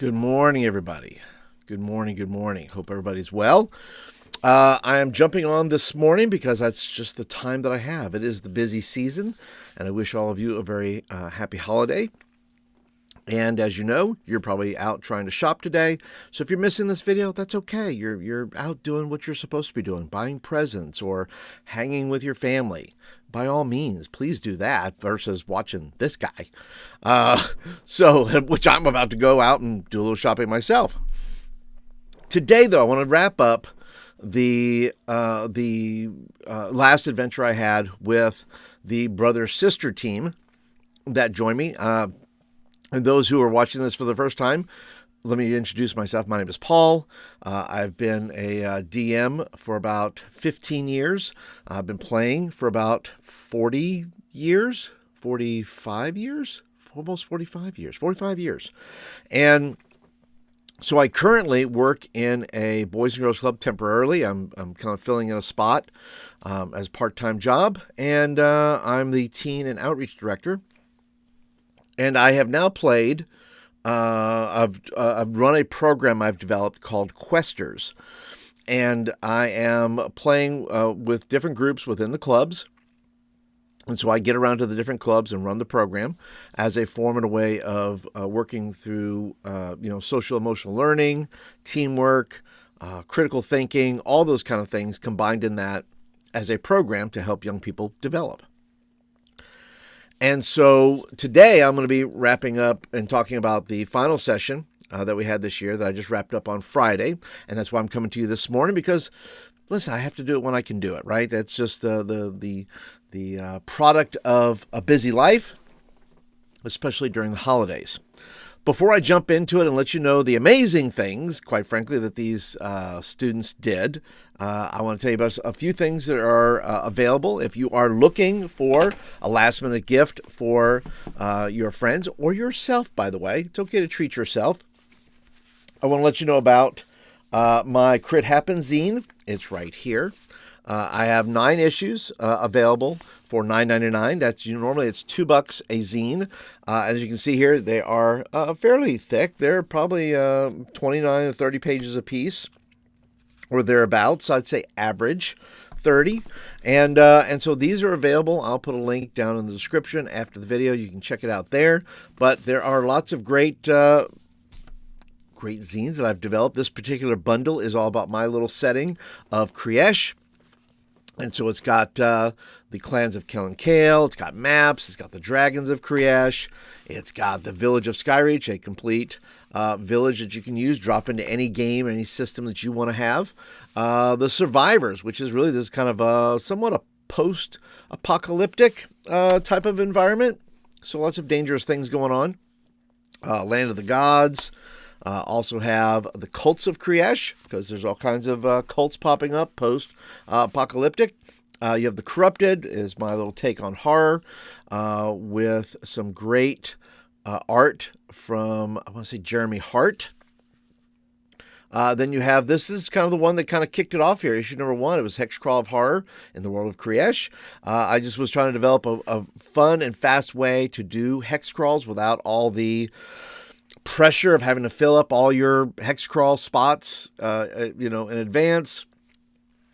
Good morning, everybody. Good morning. Good morning. Hope everybody's well. I am jumping on this morning because that's just the time that I have. It is the busy season, and I wish all of you a very happy holiday. And as you know, you're probably out trying to shop today. So if you're missing this video, that's okay. You're out doing what you're supposed to be doing, buying presents or hanging with your family. By all means, please do that versus watching this guy. Which I'm about to go out and do a little shopping myself. Today, though, I want to wrap up the last adventure I had with the brother-sister team that joined me. And those who are watching this for the first time, let me introduce myself. My name is Paul. I've been a DM for about 15 years. I've been playing for about 40 years, 45 years, almost 45 years, 45 years. And so I currently work in a Boys and Girls Club temporarily. I'm kind of filling in a spot as a part-time job. And I'm the Teen and Outreach Director. And I have now played, I've run a program I've developed called Questers. And I am playing with different groups within the clubs. And so I get around to the different clubs and run the program as a form and a way of working through, social emotional learning, teamwork, critical thinking, all those kind of things combined in that as a program to help young people develop. And so today I'm going to be wrapping up and talking about the final session that we had this year that I just wrapped up on Friday. And that's why I'm coming to you this morning because, listen, I have to do it when I can do it, right? That's just the product of a busy life, especially during the holidays. Before I jump into it and let you know the amazing things, quite frankly, that these students did, I want to tell you about a few things that are available. If you are looking for a last-minute gift for your friends or yourself, by the way, it's okay to treat yourself. I want to let you know about my Crit Happen zine. It's right here. I have 9 issues available for $9.99. That's normally it's $2 a zine. As you can see here, they are fairly thick. They're probably 29 to 30 pages a piece, or thereabouts. I'd say average 30. And so these are available. I'll put a link down in the description after the video. You can check it out there. But there are lots of great zines that I've developed. This particular bundle is all about my little setting of Kriesh. And so it's got the clans of Kel and Kale, it's got maps, it's got the dragons of Kriesh, it's got the village of Skyreach, a complete village that you can use, drop into any game, any system that you want to have. The survivors, which is really this kind of somewhat a post-apocalyptic type of environment. So lots of dangerous things going on. Land of the Gods. Also have the cults of Kriesh, because there's all kinds of cults popping up post-apocalyptic. You have the Corrupted, is my little take on horror, with some great art from, I want to say, Jeremy Hart. Then you have, this is kind of the one that kind of kicked it off here. Issue number 1, it was Hexcrawl of Horror in the World of Kriesh. I just was trying to develop a fun and fast way to do hex crawls without all the pressure of having to fill up all your hex crawl spots, in advance,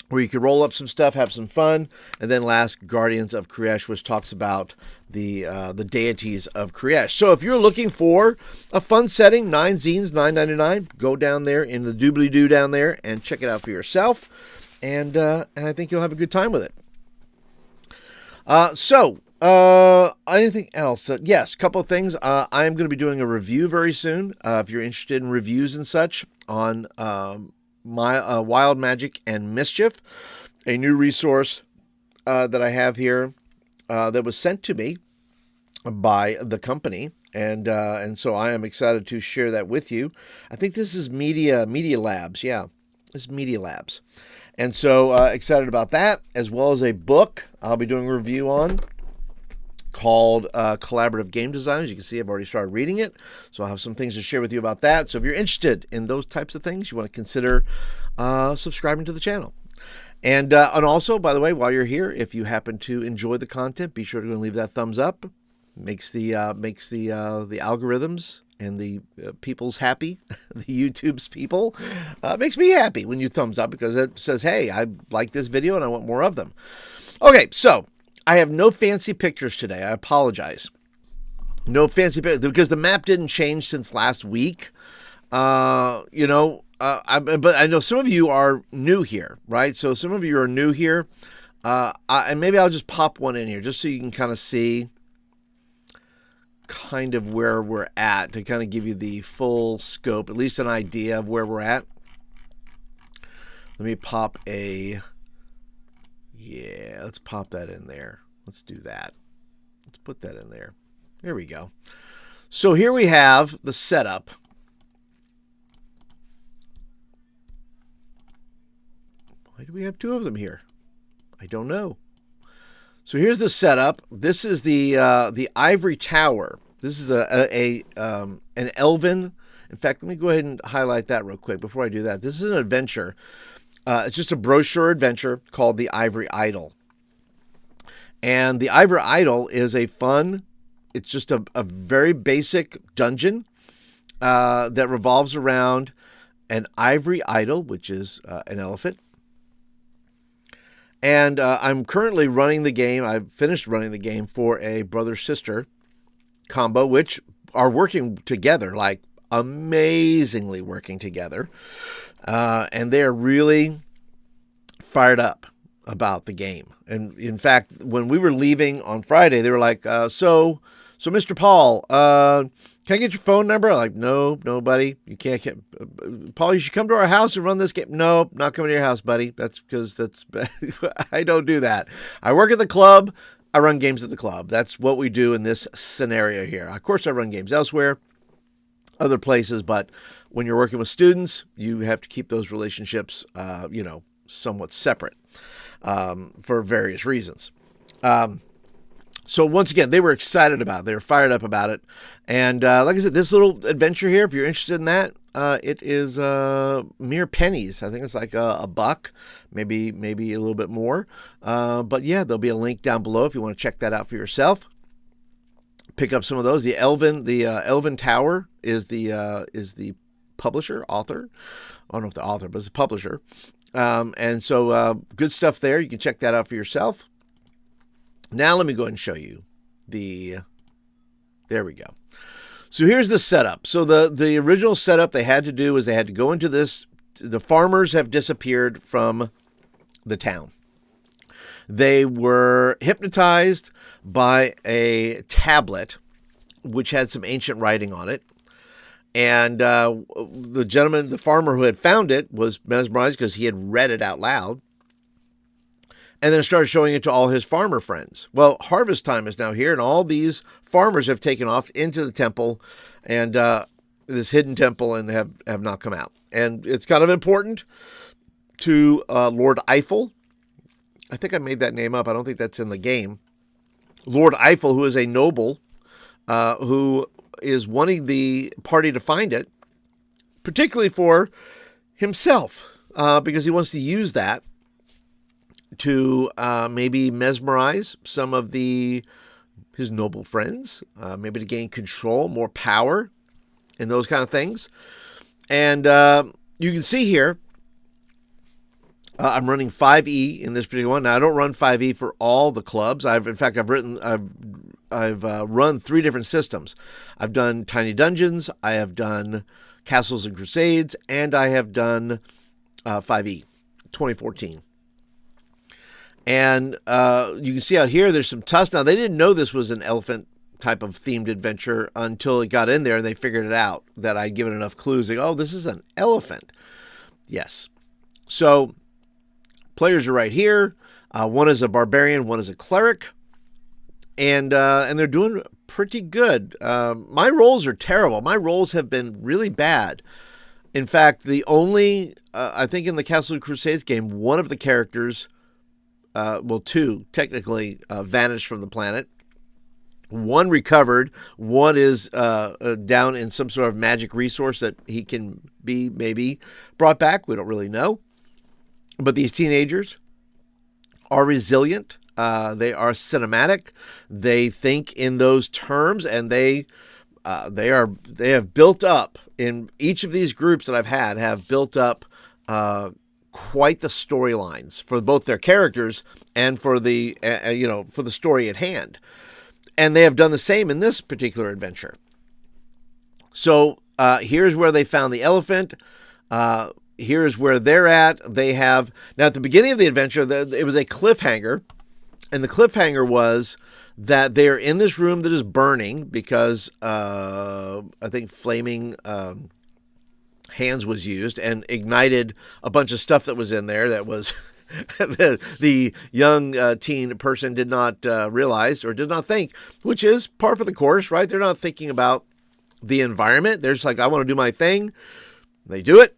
where you could roll up some stuff, have some fun. And then last, Guardians of Kriesh, which talks about the deities of Kriesh. So if you're looking for a fun setting, 9 zines, $9.99, go down there in the doobly-doo down there and check it out for yourself. And I think you'll have a good time with it. Anything else? Yes, a couple of things. I am going to be doing a review very soon. If you're interested in reviews and such on my Wild Magic and Mischief, a new resource that I have here that was sent to me by the company, and so I am excited to share that with you. I think this is Media Labs. Yeah, this is Media Labs, and so excited about that, as well as a book I'll be doing a review on, called Collaborative Game Design. As you can see, I've already started reading it, so I'll have some things to share with you about that. So if you're interested in those types of things, you want to consider subscribing to the channel. And also, by the way, while you're here, if you happen to enjoy the content, be sure to go and leave that thumbs up. Makes the algorithms and the people's happy, the YouTube's people, makes me happy when you thumbs up, because it says, hey, I like this video and I want more of them. Okay, so I have no fancy pictures today. I apologize. No fancy pictures, because the map didn't change since last week. But I know some of you are new here, right? So some of you are new here. And maybe I'll just pop one in here just so you can kind of see kind of where we're at, to kind of give you the full scope, at least an idea of where we're at. Let me pop let's pop that in there. Let's do that. Let's put that in there. There we go. So here we have the setup. Why do we have two of them here? I don't know. So here's the setup. This is the Ivory Tower. This is an Elven. In fact, let me go ahead and highlight that real quick before I do that. This is an adventure. It's just a brochure adventure called the Ivory Idol. And the Ivory Idol is it's just a very basic dungeon that revolves around an ivory idol, which is an elephant. And I'm currently running the game. I've finished running the game for a brother-sister combo, which are working together, like amazingly working together. And they're really fired up about the game. And in fact, when we were leaving on Friday, they were like, so Mr. Paul, can I get your phone number? I'm like, no, buddy. You can't get, Paul, you should come to our house and run this game. No, not coming to your house, buddy. That's because I don't do that. I work at the club. I run games at the club. That's what we do in this scenario here. Of course, I run games elsewhere, other places, but when you're working with students, you have to keep those relationships, somewhat separate for various reasons. So once again, they were excited about it. They were fired up about it. And like I said, this little adventure here, if you're interested in that, it is mere pennies. I think it's like a buck, maybe a little bit more. But yeah, there'll be a link down below if you want to check that out for yourself. Pick up some of those. The Elven Tower is the publisher, author. I don't know if the author, but it's the publisher. And so good stuff there. You can check that out for yourself. Now let me go ahead and show you there we go. So here's the setup. So the original setup they had to do is they had to go into this. The farmers have disappeared from the town. They were hypnotized by a tablet, which had some ancient writing on it. And the farmer who had found it was mesmerized because he had read it out loud. And then started showing it to all his farmer friends. Well, harvest time is now here, and all these farmers have taken off into the temple, and this hidden temple, and have not come out. And it's kind of important to Lord Eiffel. I think I made that name up. I don't think that's in the game. Lord Eiffel, who is a noble, who is wanting the party to find it, particularly for himself, because he wants to use that to maybe mesmerize some of his noble friends, maybe to gain control, more power, and those kind of things. And you can see here, I'm running 5e in this particular one. Now, I don't run 5e for all the clubs. I've run 3 different systems. I've done Tiny Dungeons, I have done Castles and Crusades, and I have done 5e 2014. And you can see out here, there's some tusks. Now, they didn't know this was an elephant type of themed adventure until it got in there and they figured it out, that I'd given enough clues. Like, oh, this is an elephant. Yes. So players are right here. One is a barbarian, one is a cleric. And they're doing pretty good. My rolls are terrible. My rolls have been really bad. In fact, the only, I think in the Castle and Crusades game, one of the characters, 2 technically vanished from the planet. One recovered. One is down in some sort of magic resource that he can be maybe brought back. We don't really know. But these teenagers are resilient. They are cinematic. They think in those terms, and they they have built up in each of these groups that I've had have built up quite the storylines for both their characters and for the for the story at hand, and they have done the same in this particular adventure. So here's where they found the elephant. Here's where they're at. They have now at the beginning of the adventure, it was a cliffhanger, and the cliffhanger was that they are in this room that is burning because I think flaming hands was used and ignited a bunch of stuff that was in there that was the young teen person did not realize or did not think, which is par for the course, right? They're not thinking about the environment. They're just like, I want to do my thing. They do it.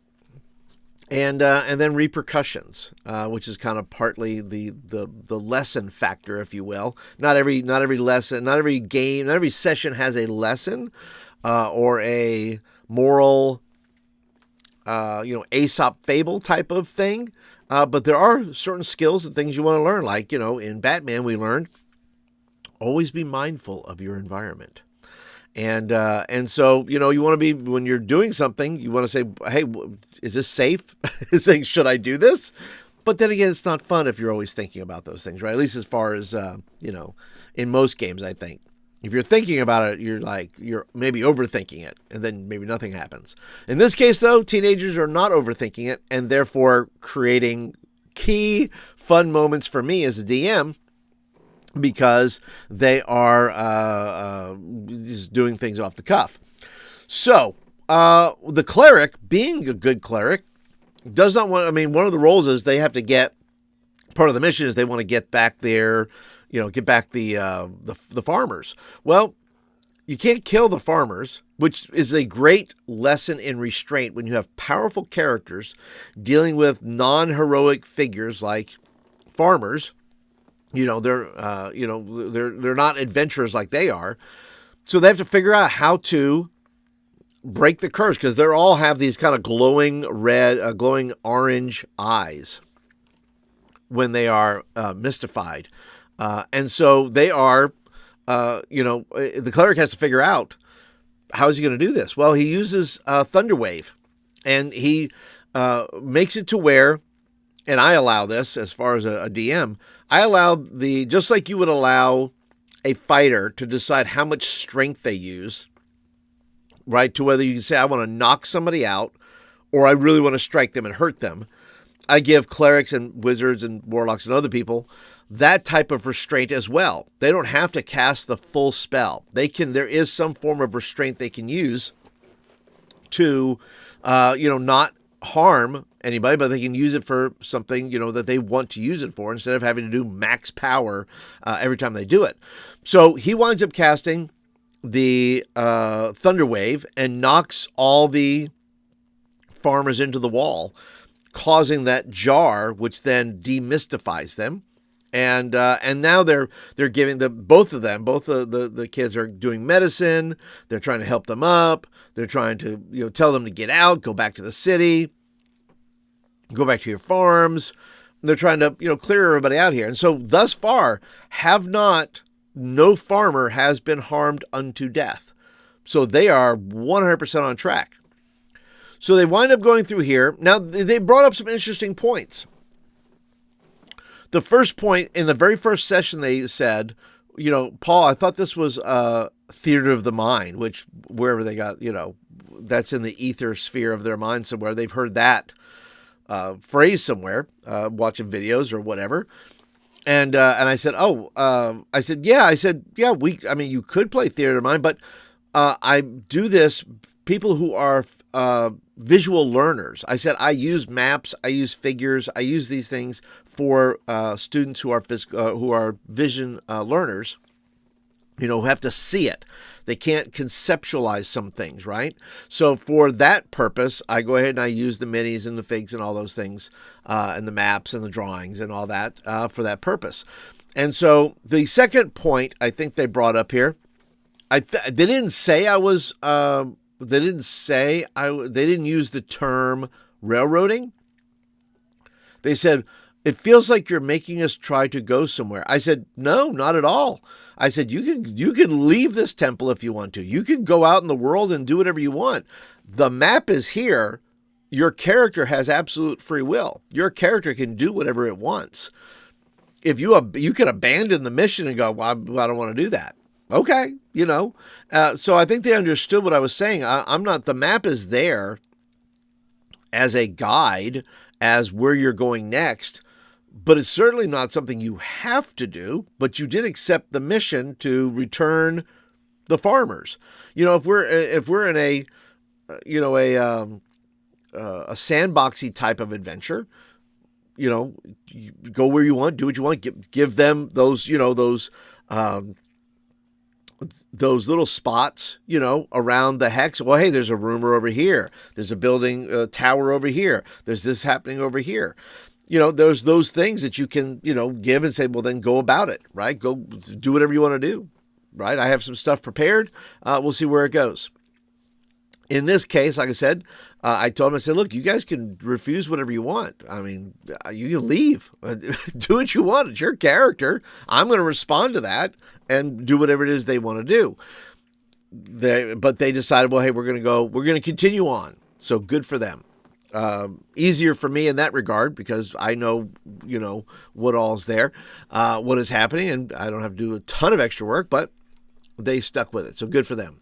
And then repercussions, which is kind of partly the lesson factor, if you will. Not every lesson, not every game, not every session has a lesson or a moral, Aesop fable type of thing. But there are certain skills and things you want to learn. Like, in Batman, we learned always be mindful of your environment. And so, you want to be, when you're doing something, you want to say, hey, is this safe? Saying, should I do this? But then again, it's not fun if you're always thinking about those things, right? At least as far as, in most games, I think. If you're thinking about it, you're maybe overthinking it, and then maybe nothing happens. In this case, though, teenagers are not overthinking it, and therefore creating key fun moments for me as a DM, because they are just doing things off the cuff. So, the cleric, being a good cleric, does not want, one of the roles is they have to get, part of the mission is they want to get back their, get back the farmers. Well, you can't kill the farmers, which is a great lesson in restraint when you have powerful characters dealing with non-heroic figures like farmers. They're not adventurers like they are. So they have to figure out how to break the curse, because they all have these kind of glowing red, glowing orange eyes when they are mystified. And so they are, the cleric has to figure out, how is he going to do this? Well, he uses Thunder Wave, and he makes it to where, and I allow this as far as a DM, I allow just like you would allow a fighter to decide how much strength they use, right? To whether you can say, I want to knock somebody out, or I really want to strike them and hurt them. I give clerics and wizards and warlocks and other people that type of restraint as well. They don't have to cast the full spell. There is some form of restraint they can use to, not harm anybody, but they can use it for something, that they want to use it for, instead of having to do max power every time they do it. So he winds up casting the Thunder Wave and knocks all the farmers into the wall, causing that jar, which then demystifies them. And now they're giving both of the kids are doing medicine. They're trying to help them up. They're trying to, tell them to get out, go back to the city, go back to your farms. They're trying to, clear everybody out here. And so thus far, no farmer has been harmed unto death. So they are 100% on track. So they wind up going through here. Now, they brought up some interesting points. The first point, in the very first session, they said, Paul, I thought this was theater of the mind, which wherever they got, that's in the ether sphere of their mind somewhere. They've heard that phrase somewhere, watching videos or whatever. And I said, you could play theater of mind, but I do this, people who are visual learners. I said, I use maps, I use figures, I use these things for students who are vision learners, who have to see it. They can't conceptualize some things, right? So for that purpose, I go ahead and I use the minis and the figs and all those things, and the maps and the drawings and all that for that purpose. And so the second point I think they brought up here, they didn't say I was. They didn't use the term railroading. They said it feels like you're making us try to go somewhere. I said, no, not at all. I said, you can leave this temple if you want to. You can go out in the world and do whatever you want. The map is here. Your character has absolute free will. Your character can do whatever it wants. If you can abandon the mission and go, well, I don't want to do that. Okay, So I think they understood what I was saying. I'm not. The map is there as a guide as where you're going next, but it's certainly not something you have to do. But you did accept the mission to return the farmers. If we're in a sandboxy type of adventure, you go where you want, do what you want, give them those little spots, around the hex. Well, hey, there's a rumor over here. There's a building, tower over here. There's this happening over here. There's those things that you can, give and say, well, then go about it, right? Go do whatever you want to do, right? I have some stuff prepared. We'll see where it goes. In this case, like I said, I told him, I said, look, you guys can refuse whatever you want. I mean, you can leave. Do what you want. It's your character. I'm going to respond to that and do whatever it is they want to do. But they decided, well, hey, we're going to continue on. So good for them. Easier for me in that regard because I know, what all's there, what is happening, and I don't have to do a ton of extra work, but they stuck with it. So good for them.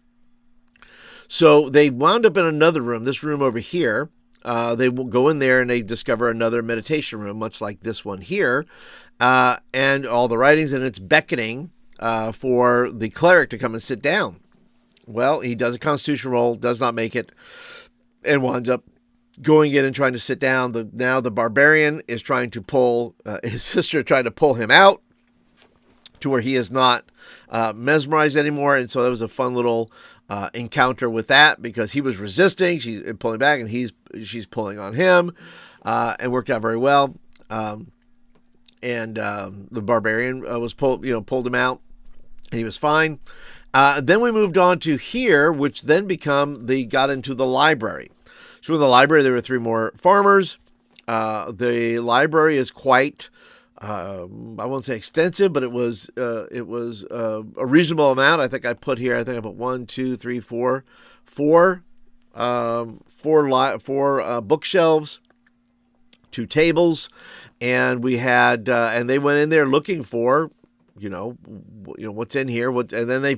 So they wound up in another room, this room over here. They will go in there and they discover another meditation room, much like this one here, and all the writings, and it's beckoning for the cleric to come and sit down. Well, he does a constitution roll, does not make it, and winds up going in and trying to sit down. Now the barbarian is trying to pull, his sister trying to pull him out to where he is not mesmerized anymore, and so that was a fun little encounter with that because he was resisting, she's pulling back, and she's pulling on him, and worked out very well. The barbarian pulled him out, and he was fine. Then we moved on to here, which then got into the library. So in the library, there were 3 more farmers. The library is quite, I won't say extensive, but it was a reasonable amount. I think I put 1, 2, 3, 4 bookshelves, 2 tables, and we had, and they went in there looking for, what's in here. And then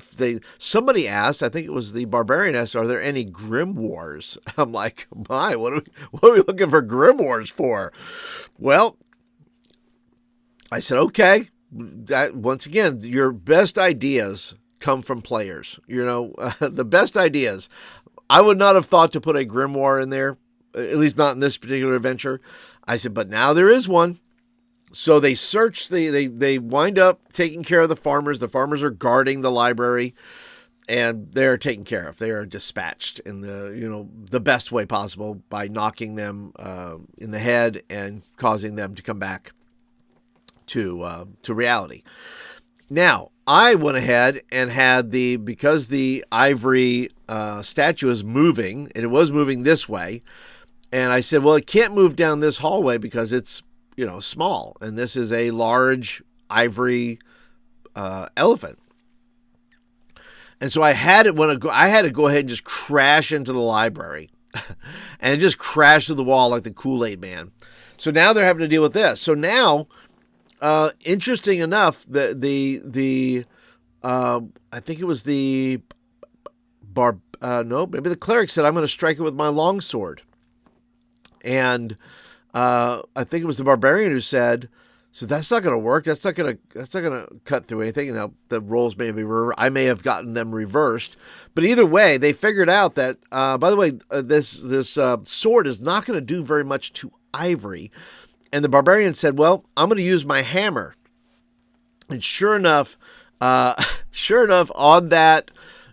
somebody asked, I think it was the barbarian asked, are there any grimoires? I'm like, my, what are we looking for grimoires for? Well, I said, okay. That, once again, your best ideas come from players. The best ideas. I would not have thought to put a grimoire in there, at least not in this particular adventure. I said, but now there is one. So they search, they wind up taking care of the farmers. The farmers are guarding the library, and they're taken care of. They are dispatched in the best way possible by knocking them in the head and causing them to come back to reality. Now, I went ahead and had because the Ivory statue is moving, and it was moving this way, and I said, well, it can't move down this hallway because it's small, and this is a large ivory elephant. And so I had to go ahead and just crash into the library and just crash through the wall like the Kool-Aid Man. So now they're having to deal with this. So now, interesting enough, I think it was maybe the cleric said, I'm going to strike it with my longsword. And I think it was the barbarian who said, so that's not going to work. That's not going to cut through anything. The rolls may be I may have gotten them reversed, but either way, they figured out that. By the way, this sword is not going to do very much to Ivory, and the barbarian said, "Well, I'm going to use my hammer." And sure enough, on that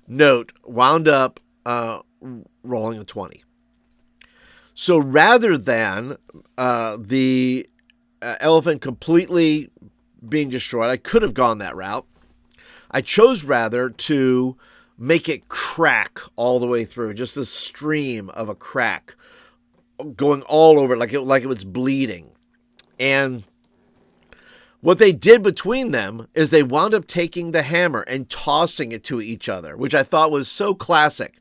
note, wound up rolling a 20. So rather than the elephant completely being destroyed, I could have gone that route. I chose rather to make it crack all the way through, just a stream of a crack going all over, like it was bleeding. And What they did between them is they wound up taking the hammer and tossing it to each other, which I thought was so classic.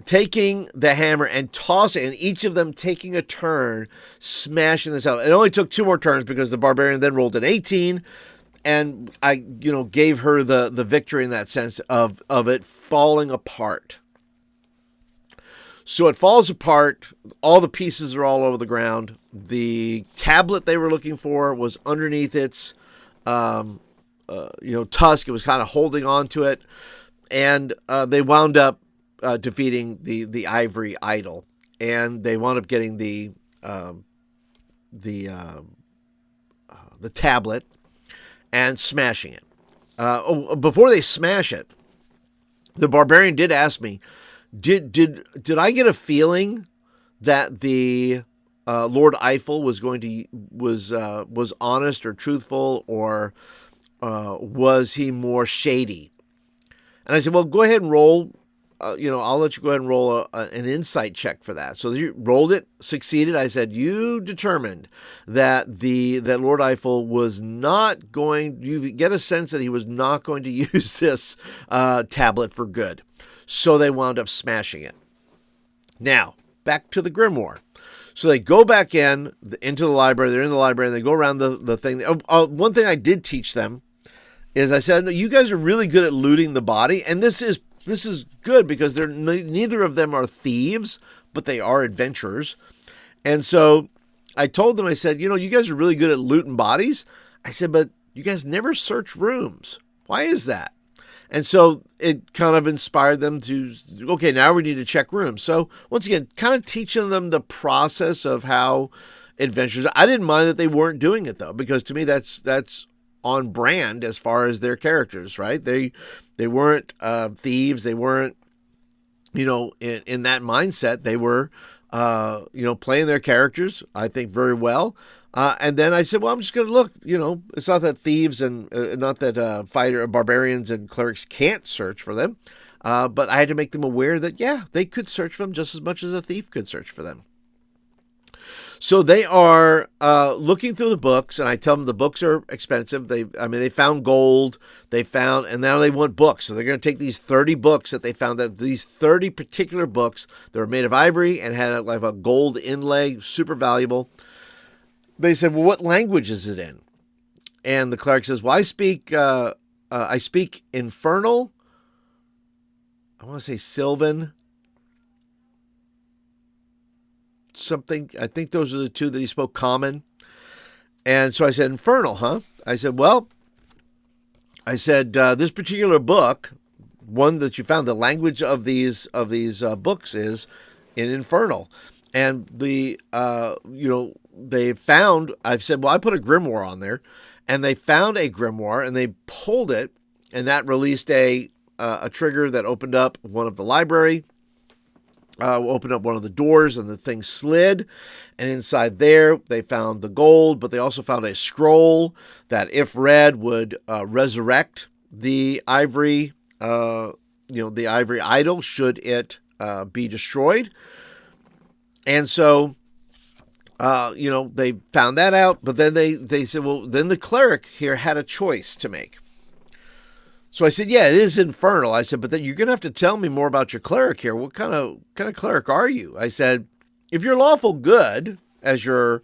Taking the hammer and tossing, and each of them taking a turn, smashing this out. It only took 2 more turns because the barbarian then rolled an 18, and I, gave her the victory in that sense of it falling apart. So it falls apart. All the pieces are all over the ground. The tablet they were looking for was underneath its, tusk. It was kind of holding on to it, and they wound up defeating the Ivory idol, and they wound up getting the tablet and smashing it. Before they smash it, the barbarian did ask me, did I get a feeling that the Lord Eiffel was was honest or truthful, or was he more shady? And I said, well, go ahead and roll. I'll let you go ahead and roll an insight check for that. So you rolled it, succeeded. I said, you determined that that Lord Eiffel was not going, you get a sense that he was not going to use this tablet for good. So they wound up smashing it. Now, back to the grimoire. So they go back into the library. They're in the library, and they go around the thing. One thing I did teach them is I said, no, you guys are really good at looting the body, and this is good because they're neither of them are thieves, but they are adventurers. And so I told them, I said, you guys are really good at looting bodies. I said, but you guys never search rooms. Why is that? And so it kind of inspired them to, okay, now we need to check rooms. So once again, kind of teaching them the process of how adventurers. I didn't mind that they weren't doing it though, because to me that's on brand as far as their characters, right? They weren't thieves. They weren't, in that mindset. They were, playing their characters, I think, very well. And then I said, well, I'm just going to look, it's not that thieves and not that barbarians and clerics can't search for them. But I had to make them aware that, yeah, they could search for them just as much as a thief could search for them. So they are looking through the books, and I tell them the books are expensive. They found gold, and now they want books. So they're going to take these 30 books that they found, that these 30 particular books that were made of ivory and had like a gold inlay, super valuable. They said, well, what language is it in? And the cleric says, well, I speak Infernal. I want to say Sylvan. Something, I think those are the two that he spoke common. And so I said, Infernal, huh? I said, this particular book, one that you found, the language of these books is in Infernal. And they found, I've said, well, I put a grimoire on there, and they found a grimoire, and they pulled it, and that released a trigger that opened up one of the library, opened up one of the doors, and the thing slid, and inside there they found the gold, but they also found a scroll that, if read, would resurrect the ivory, the ivory idol should it be destroyed. And so they found that out, but then they said, well, then the cleric here had a choice to make. So I said, yeah, it is infernal. I said, but then you're going to have to tell me more about your cleric here. What kind of cleric are you? I said, if you're lawful good as your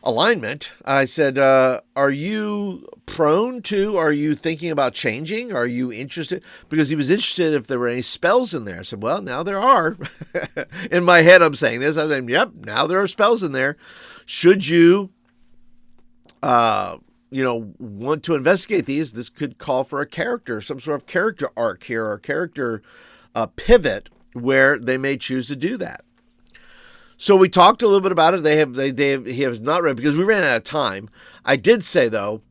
alignment, I said, are you prone to, are you thinking about changing? Are you interested? Because he was interested if there were any spells in there. I said, well, now there are. In my head, I'm saying this. I'm saying, yep, now there are spells in there. Should you, want to investigate these, this could call for a character, some sort of character arc here, or character pivot where they may choose to do that. So we talked a little bit about it. He has not read, because we ran out of time. I did say though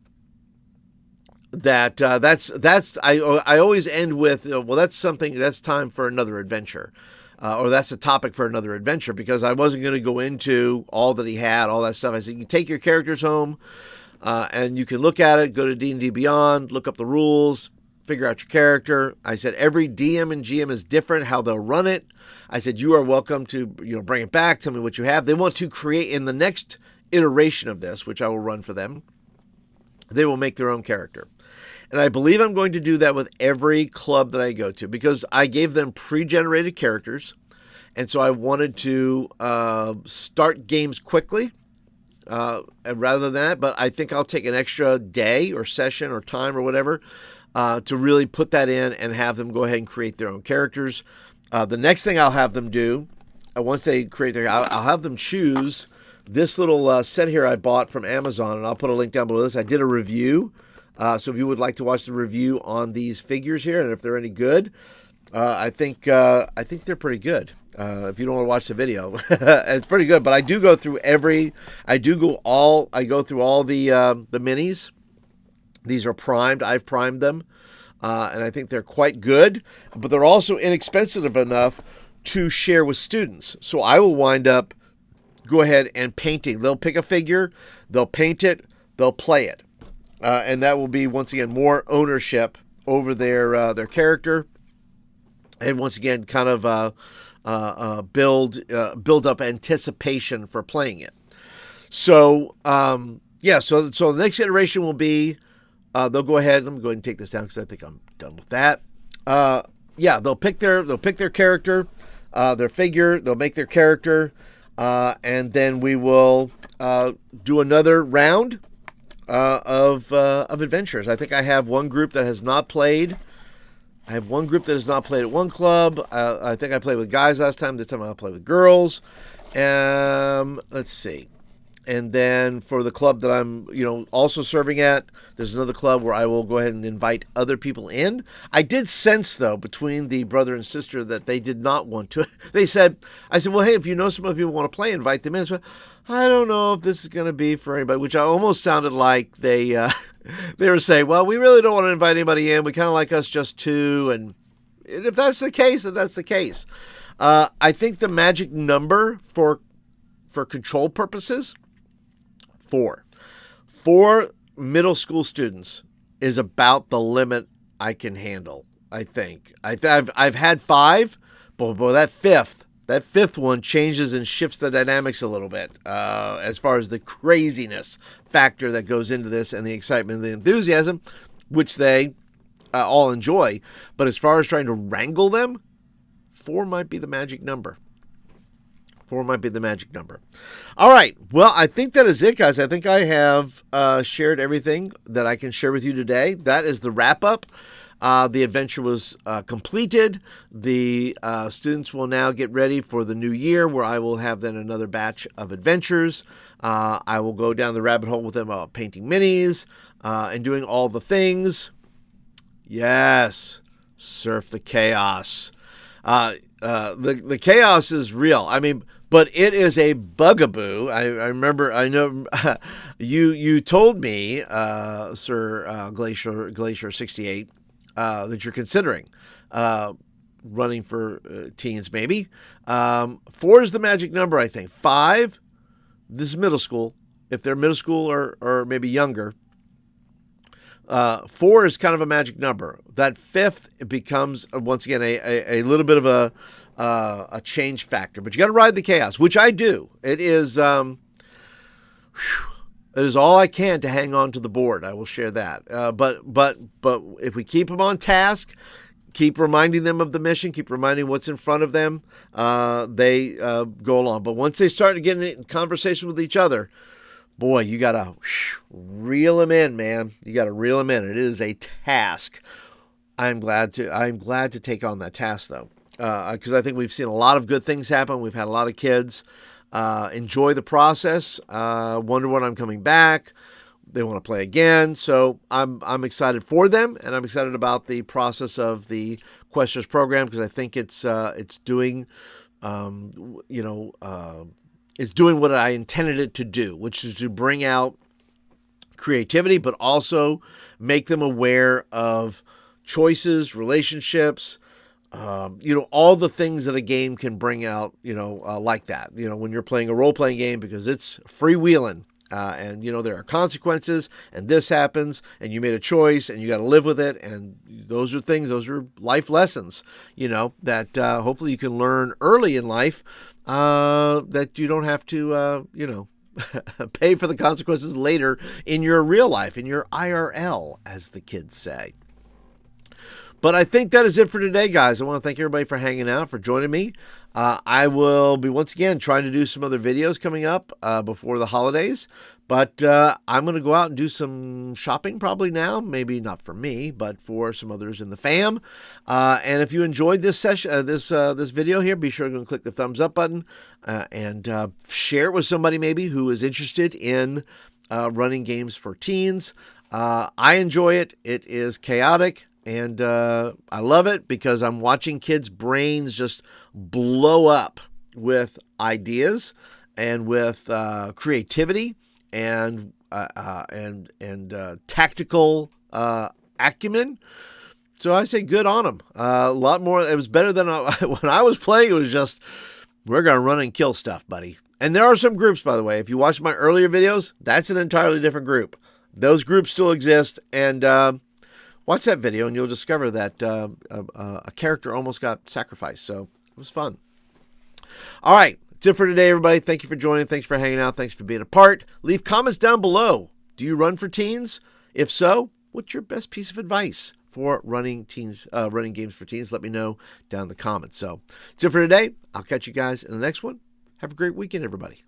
that I always end with, well, that's time for another adventure, or that's a topic for another adventure, because I wasn't going to go into all that he had, all that stuff. I said, you take your characters home, and you can look at it, go to D&D Beyond, look up the rules, figure out your character. I said every DM and GM is different, how they'll run it. I said you are welcome to bring it back, tell me what you have. They want to create in the next iteration of this, which I will run for them. they will make their own character. And I believe I'm going to do that with every club that I go to, because I gave them pre-generated characters. And so I wanted to start games quickly rather than that. But I think I'll take an extra day or session or time or whatever to really put that in and have them go ahead and create their own characters. The next thing I'll have them do, once they create I'll have them choose this little set here I bought from Amazon, and I'll put a link down below this. I did a review. So if you would like to watch the review on these figures here, and if they're any good, I think they're pretty good. If you don't want to watch the video, it's pretty good. But I do go through I go through all the minis. These are primed. I've primed them, and I think they're quite good. But they're also inexpensive enough to share with students. So I will wind up go ahead and painting. They'll pick a figure, they'll paint it, they'll play it. And that will be, once again, more ownership over their character, and once again, kind of build up anticipation for playing it. So so the next iteration will be they'll go ahead. Let me go ahead and take this down because I think I'm done with that. They'll pick their character, their figure. They'll make their character, and then we will do another round of adventures. I think I have one group that has not played. I have one group that has not played at one club. I think I played with guys last time. This time I'll play with girls. Let's see. And then for the club that I'm, also serving at, there's another club where I will go ahead and invite other people in. I did sense, though, between the brother and sister that they did not want to. I said, well, hey, if you know some other people want to play, invite them in. So I don't know if this is going to be for anybody, which I almost sounded like they were saying, well, we really don't want to invite anybody in. We kind of like us just two. And if that's the case, then that's the case. I think the magic number for control purposes, 4 middle school students is about the limit I can handle. I think I've had 5, but that fifth one changes and shifts the dynamics a little bit as far as the craziness factor that goes into this, and the excitement and the enthusiasm, which they all enjoy. But as far as trying to wrangle them, 4 might be the magic number. 4 might be the magic number. All right. Well, I think that is it, guys. I think I have shared everything that I can share with you today. That is the wrap-up. The adventure was completed. The students will now get ready for the new year, where I will have then another batch of adventures. I will go down the rabbit hole with them about painting minis and doing all the things. Yes. Surf the chaos. The chaos is real. I mean, but it is a bugaboo. I remember, I know you told me, Sir Glacier 68, that you're considering running for teens, maybe. 4 is the magic number, I think. 5, this is middle school. If they're middle school or maybe younger, 4 is kind of a magic number. That 5th, it becomes, once again, a little bit of a change factor. But you got to ride the chaos, which I do. It is all I can to hang on to the board. I will share that. But if we keep them on task, keep reminding them of the mission, keep reminding what's in front of them, they go along. But once they start getting in conversation with each other, boy, you got to reel them in, man. You got to reel them in. It is a task. I'm glad to take on that task, though, because I think we've seen a lot of good things happen. We've had a lot of kids enjoy the process, wonder when I'm coming back. They want to play again. So I'm excited for them, and I'm excited about the process of the Questers program, because I think it's doing, it's doing what I intended it to do, which is to bring out creativity, but also make them aware of choices, relationships, all the things that a game can bring out, like that, when you're playing a role-playing game, because it's freewheeling, and, there are consequences, and this happens, and you made a choice, and you got to live with it, and those are life lessons, that hopefully you can learn early in life, that you don't have to, pay for the consequences later in your real life, in your IRL, as the kids say. But I think that is it for today, guys. I want to thank everybody for hanging out, for joining me. I will be, once again, trying to do some other videos coming up before the holidays. But I'm going to go out and do some shopping probably now. Maybe not for me, but for some others in the fam. And if you enjoyed this session, this video here, be sure to click the thumbs up button and share it with somebody maybe who is interested in running games for teens. I enjoy it. It is chaotic. And I love it because I'm watching kids' brains just blow up with ideas and with creativity and tactical acumen. So I say good on them. A lot more. It was better than when I was playing. It was just, we're going to run and kill stuff, buddy. And there are some groups, by the way. If you watch my earlier videos, that's an entirely different group. Those groups still exist. And watch that video and you'll discover that a character almost got sacrificed. So it was fun. All right. That's it for today, everybody. Thank you for joining. Thanks for hanging out. Thanks for being a part. Leave comments down below. Do you run for teens? If so, what's your best piece of advice for running games for teens? Let me know down in the comments. So that's it for today. I'll catch you guys in the next one. Have a great weekend, everybody.